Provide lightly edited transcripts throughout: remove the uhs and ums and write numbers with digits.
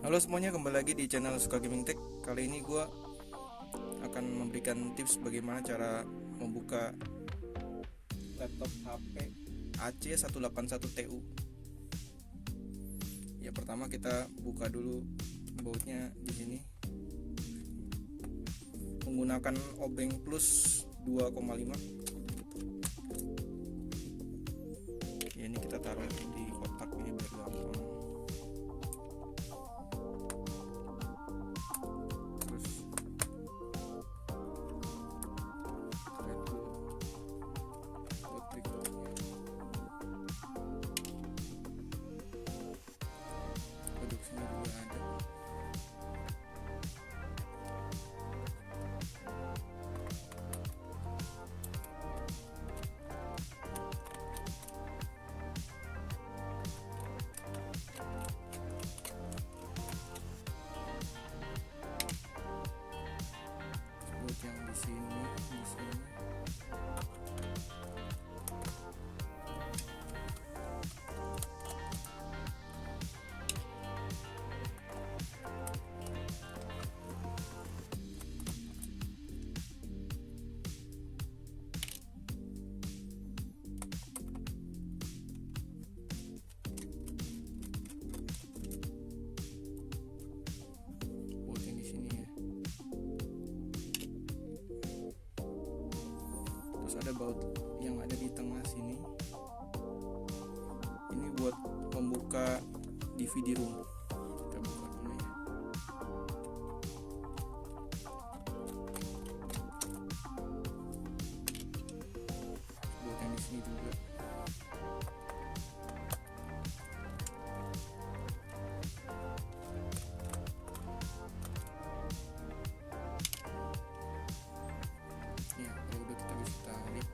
Halo semuanya, kembali lagi di channel Suka Gaming Tech. Kali ini gue akan memberikan tips bagaimana cara membuka laptop HP AC181 TU. Ya, pertama kita buka dulu bautnya di sini menggunakan obeng plus 2,5. Ya, ini kita taruh di kotak ini biar gampang. Produksinya juga ada. Buat yang di sini. Buat yang di sini ya. Terus ada baut yang ada di tengah sini. Ini buat membuka DVD room. Kita buka dulu ya. Buat yang di sini juga. Ya, kalau udah kita bisa tarik.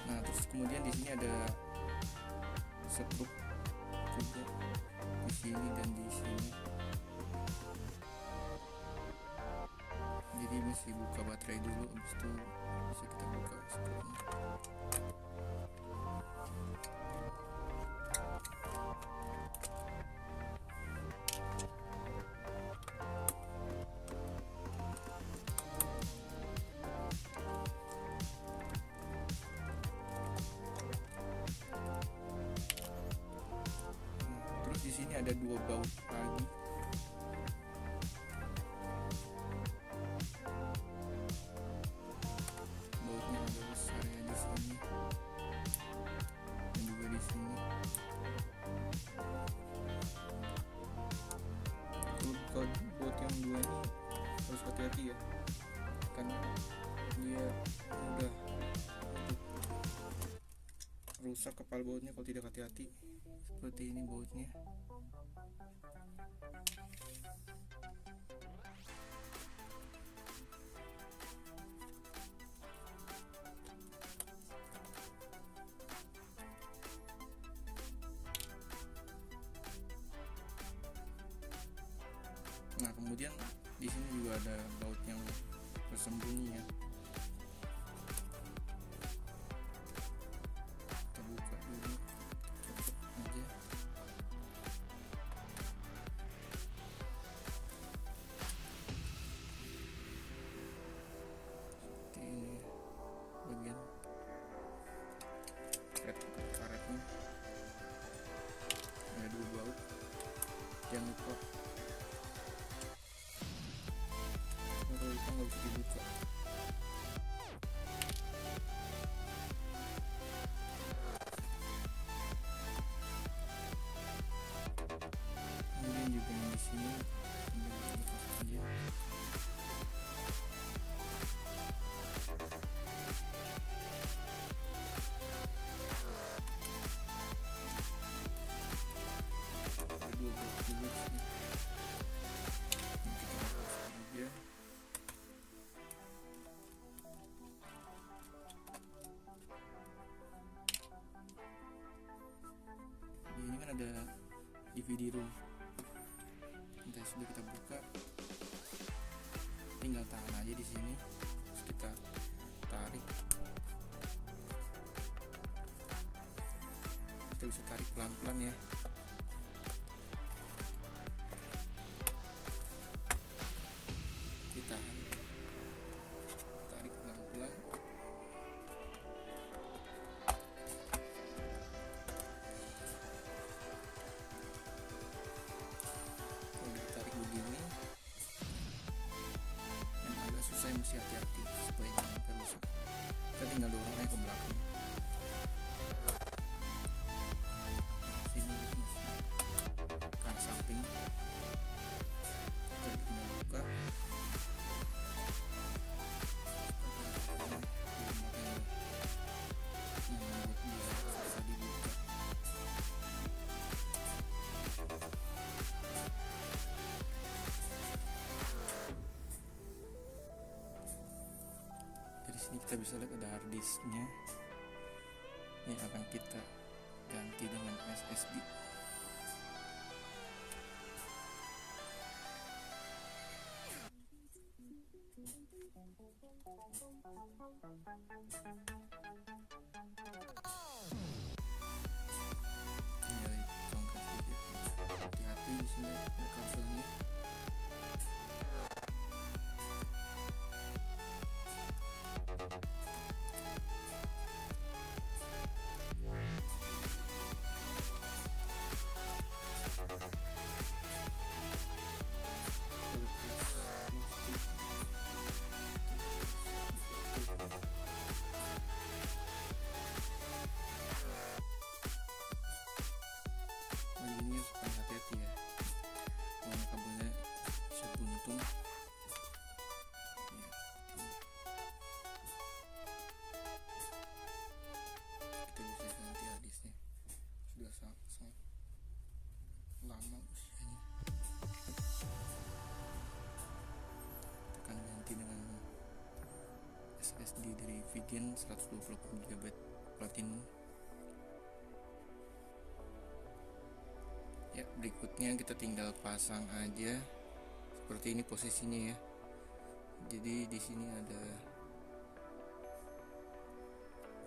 Nah, terus kemudian di sini ada skrup juga di sini dan di sini. Jadi mesti buka baterai dulu, habis itu bisa kita buka skrupnya. Terus di sini ada dua baut lagi. Bautnya agak besar ya di sini dan juga di sini. Kalau baut yang dua ini harus hati-hati ya, karena dia mudah rusak kepala bautnya kalau tidak hati-hati. Seperti ini bautnya. Nah, kemudian di sini juga ada baut yang tersembunyi ya. Kita buka dulu, cocok aja. Seperti ini bagian karetnya. Ada dua baut. Jangan lupa kalau itu nggak bisa dibuka. Kemudian juga yang di sini tinggal dilepas aja. Ada dua baut juga di sini. Ini kita lepas aja. tahan aja di sini, terus kita tarik. Kita bisa tarik pelan-pelan ya. Ditahan, tarik pelan-pelan. Kalau ditarik begini, yang agak susah mesti hati-hati supaya jangan sampai rusak. Kita tinggal dorongnya ke belakang. Sini ke arah samping. Kita tinggal buka. Dari sini kita bisa lihat ada hard disknya yang akan kita ganti dengan SSD. Tinggal congkel sedikit. Hati-hati di sini ada kabelnya. Ini harus paling hati-hati ya, karena kabelnya bisa buntung ya. Kita bisa ganti harddisknya, sudah sangat lama usianya. Kita akan ganti dengan SSD dari Vigen 128GB Platinum. Ya, berikutnya kita tinggal pasang aja. Seperti ini posisinya ya. Jadi di sini ada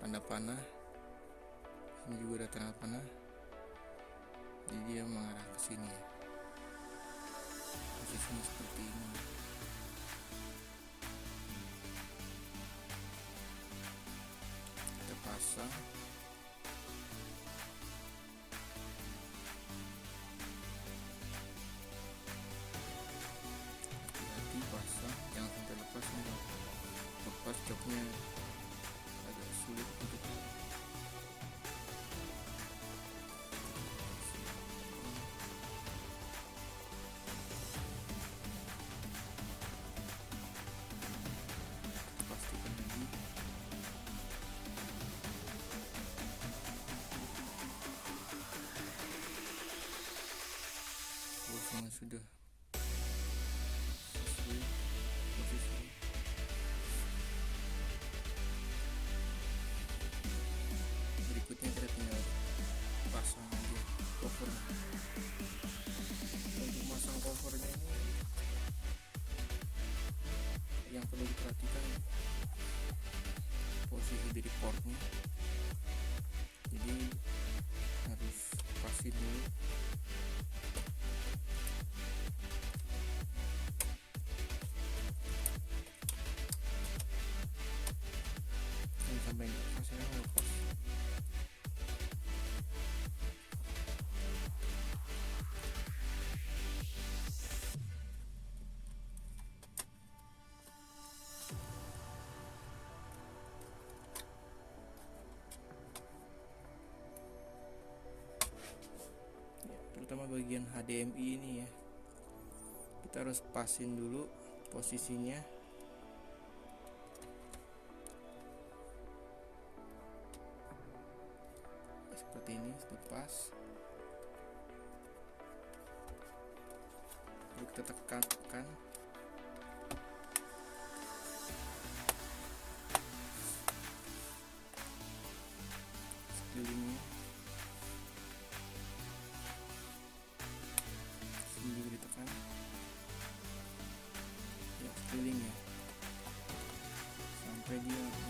tanda panah. Ini juga ada tanda panah. Jadi dia mengarah ke sini ya. Posisinya seperti ini. Kita pasang. Pasang, jangan sampai lepas nih. Lepas joknya agak sulit untuk pastikan lagi. Posisinya sudah posisi. Berikutnya kita tinggal pasang aja cover. Untuk masang covernya ini yang perlu diperhatikan posisi dari portnya, jadi harus pasin dulu. Sampai pasirnya lepas. Ya, terutama bagian HDMI ini ya, kita harus pasin dulu posisinya. Seperti ini, lepas. Lalu kita tekan sekelilingnya. Sini juga ditekan. Ya, sekeliling ya. Media.